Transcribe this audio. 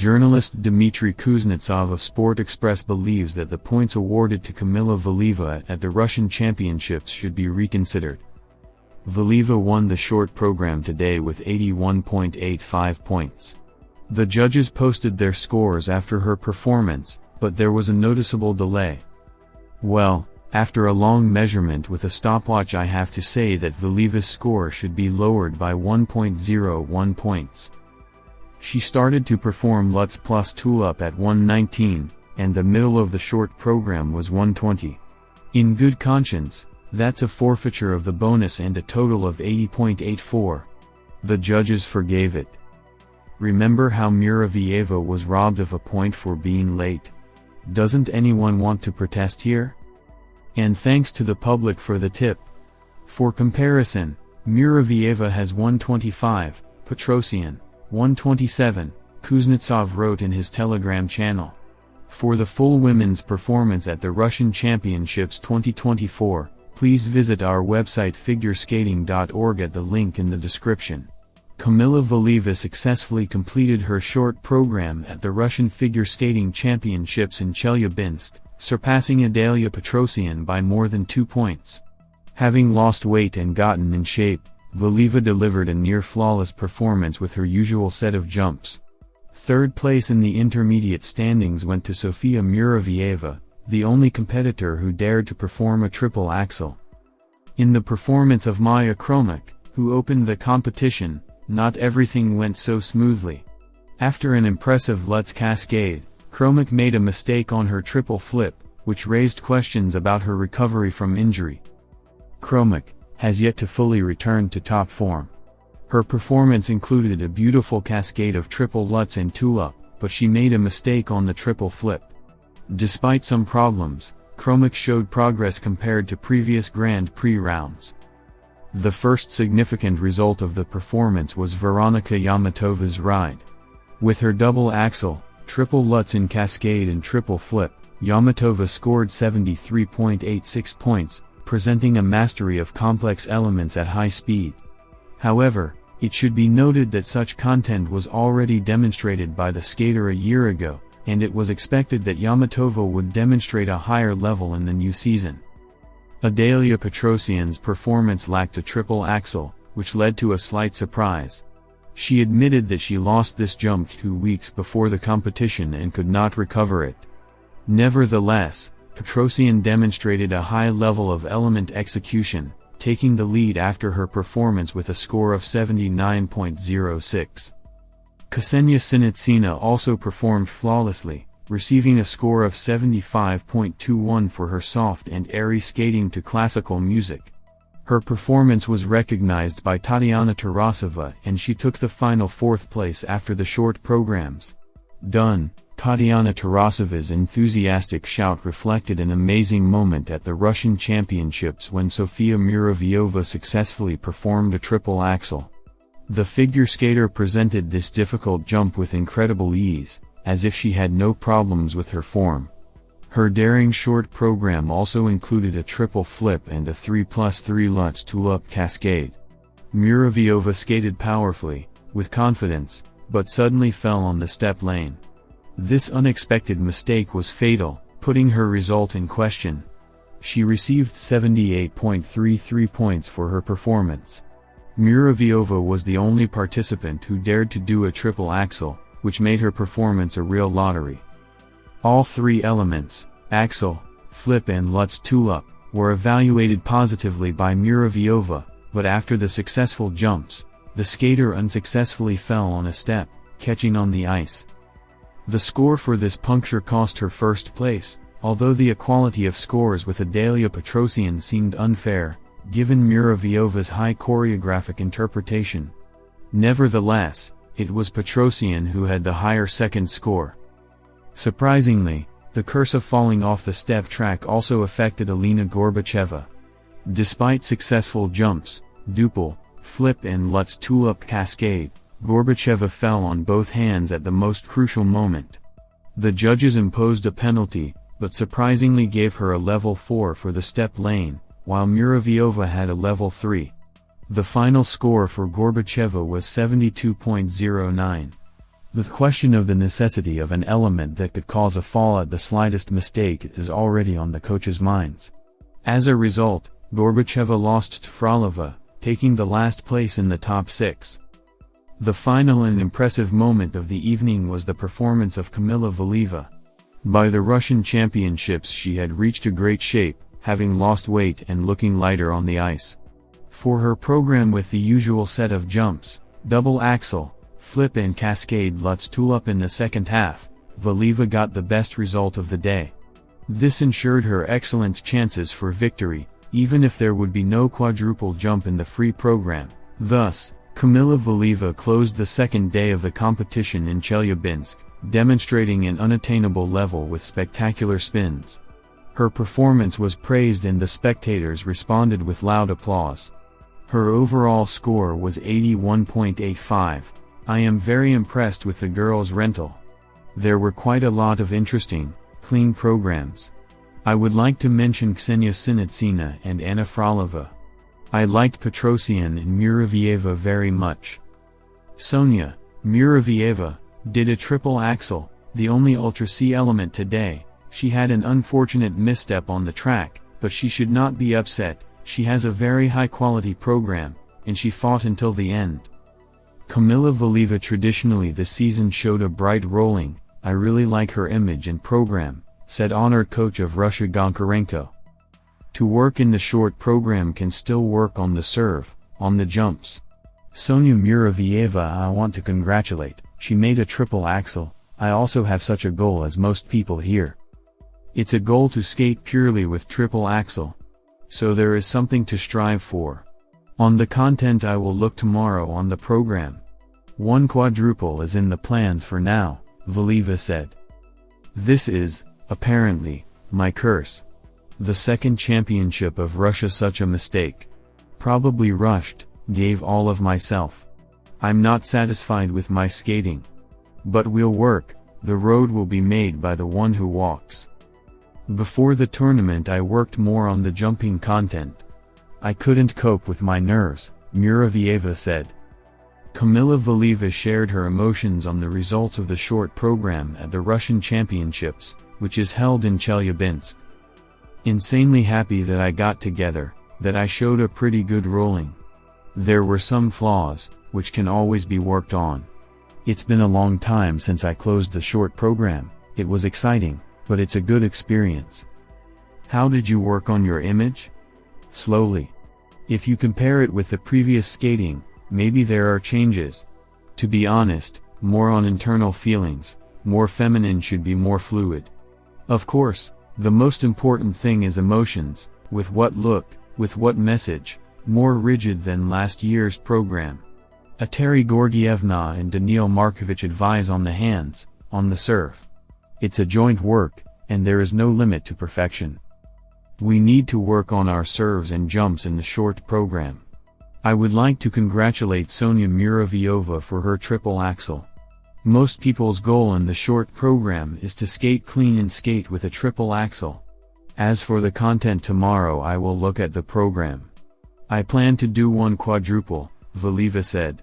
Journalist Dmitry Kuznetsov of Sport Express believes that the points awarded to Kamila Valieva at the Russian Championships should be reconsidered. Valieva won the short program today with 81.85 points. The judges posted their scores after her performance, but there was a noticeable delay. Well, after a long measurement with a stopwatch, I have to say that Valieva's score should be lowered by 1.01 points. She started to perform Lutz plus Tulip at 119, and the middle of the short program was 120. In good conscience, that's a forfeiture of the bonus and a total of 80.84. The judges forgave it. Remember how Muravyeva was robbed of a point for being late? Doesn't anyone want to protest here? And thanks to the public for the tip. For comparison, Muravyeva has 125, Petrosian 127, Kuznetsov wrote in his Telegram channel. For the full women's performance at the Russian Championships 2024, please visit our website figureskating.org at the link in the description. Kamila Valieva successfully completed her short program at the Russian Figure Skating Championships in Chelyabinsk, surpassing Adalia Petrosian by more than 2 points. Having lost weight and gotten in shape, Valieva delivered a near-flawless performance with her usual set of jumps. Third place in the intermediate standings went to Sofya Muravyeva, the only competitor who dared to perform a triple axel. In the performance of Maya Kromek, who opened the competition, not everything went so smoothly. After an impressive Lutz cascade, Kromek made a mistake on her triple flip, which raised questions about her recovery from injury. Kromek has yet to fully return to top form. Her performance included a beautiful cascade of triple Lutz and Tulip, but she made a mistake on the triple flip. Despite some problems, Kromek showed progress compared to previous Grand Prix rounds. The first significant result of the performance was Veronika Yamatova's ride. With her double axel, triple Lutz in cascade and triple flip, Yamatova scored 73.86 points, presenting a mastery of complex elements at high speed. However, it should be noted that such content was already demonstrated by the skater a year ago, and it was expected that Yamatova would demonstrate a higher level in the new season. Adalia Petrosian's performance lacked a triple axel, which led to a slight surprise. She admitted that she lost this jump 2 weeks before the competition and could not recover it. Nevertheless, Petrosian demonstrated a high level of element execution, taking the lead after her performance with a score of 79.06. Ksenia Sinitsina also performed flawlessly, receiving a score of 75.21 for her soft and airy skating to classical music. Her performance was recognized by Tatiana Tarasova and she took the final 4th place after the short programs. Done. Tatiana Tarasova's enthusiastic shout reflected an amazing moment at the Russian Championships when Sofya Muravyova successfully performed a triple axel. The figure skater presented this difficult jump with incredible ease, as if she had no problems with her form. Her daring short program also included a triple flip and a 3+3 Lutz Tulip cascade. Muravyova skated powerfully, with confidence, but suddenly fell on the step lane. This unexpected mistake was fatal, putting her result in question. She received 78.33 points for her performance. Muravyova was the only participant who dared to do a triple axel, which made her performance a real lottery. All 3 elements, axel, flip and Lutz Tulip, were evaluated positively by Muravyova, but after the successful jumps, the skater unsuccessfully fell on a step, catching on the ice. The score for this puncture cost her 1st place, although the equality of scores with Adalia Petrosian seemed unfair, given Muravyova's high choreographic interpretation. Nevertheless, it was Petrosian who had the higher 2nd score. Surprisingly, the curse of falling off the step track also affected Alina Gorbacheva. Despite successful jumps, duple, flip and Lutz Tulip cascade, Gorbacheva fell on both hands at the most crucial moment. The judges imposed a penalty, but surprisingly gave her a level 4 for the step lane, while Muravyova had a level 3. The final score for Gorbacheva was 72.09. The question of the necessity of an element that could cause a fall at the slightest mistake is already on the coach's minds. As a result, Gorbacheva lost to Frolova, taking the last place in the top 6. The final and impressive moment of the evening was the performance of Kamila Valieva. By the Russian championships she had reached a great shape, having lost weight and looking lighter on the ice. For her program with the usual set of jumps, double axel, flip and cascade Lutz tool-up in the second half, Valieva got the best result of the day. This ensured her excellent chances for victory, even if there would be no quadruple jump in the free program. Thus, Kamila Valieva closed the second day of the competition in Chelyabinsk, demonstrating an unattainable level with spectacular spins. Her performance was praised and the spectators responded with loud applause. Her overall score was 81.85. I am very impressed with the girls' rental. There were quite a lot of interesting, clean programs. I would like to mention Ksenia Sinitsina and Anna Frolova. I liked Petrosian and Muravyeva very much. Sonia Muravyeva did a triple axel, the only Ultra C element today. She had an unfortunate misstep on the track, but she should not be upset. She has a very high-quality program, and she fought until the end. Kamila Valieva traditionally this season showed a bright rolling. I really like her image and program, said honored coach of Russia Goncharenko. To work in the short program can still work on the serve, on the jumps. Sonia Muravyeva I want to congratulate, she made a triple axel. I also have such a goal as most people here. It's a goal to skate purely with triple axel. So there is something to strive for. On the content I will look tomorrow on the program. One quadruple is in the plans for now, Valieva said. This is, apparently, my curse. The second championship of Russia, such a mistake. Probably rushed, gave all of myself. I'm not satisfied with my skating. But we'll work, the road will be made by the one who walks. Before the tournament I worked more on the jumping content. I couldn't cope with my nerves, Muravyeva said. Kamila Valieva shared her emotions on the results of the short program at the Russian Championships, which is held in Chelyabinsk. Insanely happy that I got together, that I showed a pretty good rolling. There were some flaws, which can always be worked on. It's been a long time since I closed the short program. It was exciting, but it's a good experience. How did you work on your image? Slowly. If you compare it with the previous skating, maybe there are changes. To be honest, more on internal feelings, more feminine, should be more fluid. Of course, the most important thing is emotions, with what look, with what message, more rigid than last year's program. Ateri Gorgievna and Daniil Markovich advise on the hands, on the serve. It's a joint work, and there is no limit to perfection. We need to work on our serves and jumps in the short program. I would like to congratulate Sonia Muravyova for her triple axel. Most people's goal in the short program is to skate clean and skate with a triple axel. As for the content tomorrow, I will look at the program. I plan to do one quadruple, Valieva said.